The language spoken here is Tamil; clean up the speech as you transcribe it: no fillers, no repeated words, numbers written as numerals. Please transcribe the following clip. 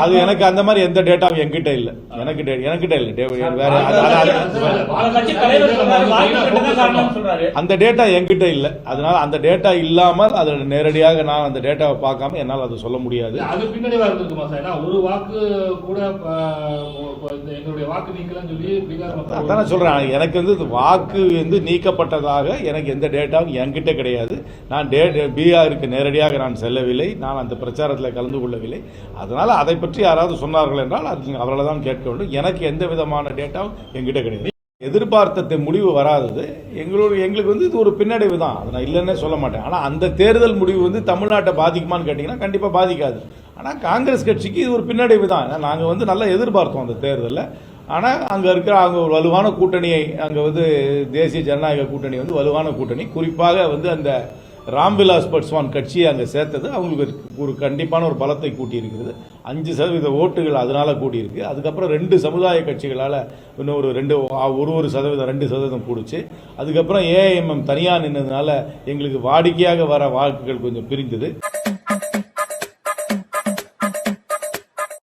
அது எனக்கு அந்த மாதிரி எந்த டேட்டாவும் என்கிட்ட இல்ல. எனக்கிட்ட இல்ல. வேற அந்த டேட்டா என்கிட்ட இல்ல. அதனால அந்த டேட்டா இல்லாமல் அது நேரடியாக நான் அந்த டேட்டாவை பார்க்காம என்னால் அதை சொல்ல முடியாது. அது பின்னாடி வருதுமா சார்? ஒரு வாக்கு கூட எங்களுடைய வாக்கு நீக்கலாம் சொல்லி அதான சொல்றேன். எனக்கு வந்து வாக்கு வந்து நீக்கப்பட்டதாக எனக்கு எந்த டேட்டாவும் என்கிட்ட கிடையாது. நான் பீகாருக்கு நேரடியாக நான் செல்லவில்லை. நான் அந்த பிரச்சாரத்தில் கலந்து கொள்ளவில்லை. அதனால அதை பற்றி யாராவது சொன்னார்கள் என்றால் அவர்களை தான் கேட்க வேண்டும். எனக்கு எந்த விதமான டேட்டாவும் என்கிட்ட கிடையாது. எதிர்பார்த்த முடிவு வராதது எங்களுக்கு வந்து இது ஒரு பின்னடைவு தான். அதை நான் இல்லைன்னே சொல்ல மாட்டேன். ஆனால் அந்த தேர்தல் முடிவு வந்து தமிழ்நாட்டை பாதிக்குமான்னு கேட்டிங்கன்னா கண்டிப்பாக பாதிக்காது. ஆனால் காங்கிரஸ் கட்சிக்கு இது ஒரு பின்னடைவு தான். ஏன்னா நாங்கள் வந்து நல்லா எதிர்பார்த்தோம் அந்த தேர்தலில். ஆனால் அங்கே இருக்கிற அவங்க ஒரு வலுவான கூட்டணியை, அங்கே வந்து தேசிய ஜனநாயக கூட்டணி வந்து வலுவான கூட்டணி, குறிப்பாக வந்து அந்த ராம்விலாஸ் பாஸ்வான் கட்சியை அங்கே சேர்த்தது அவங்களுக்கு ஒரு கண்டிப்பான ஒரு பலத்தை கூட்டியிருக்கிறது. 5% ஓட்டுகள் அதனால கூட்டியிருக்கு. அதுக்கப்புறம் 2 சமுதாய கட்சிகளால் இன்னும் ஒரு 2% கூடுச்சு. அதுக்கப்புறம் ஏஐஎம்எம் தனியாக நின்றதுனால எங்களுக்கு வாடிக்கையாக வர வாக்குகள் கொஞ்சம் பிரிந்தது.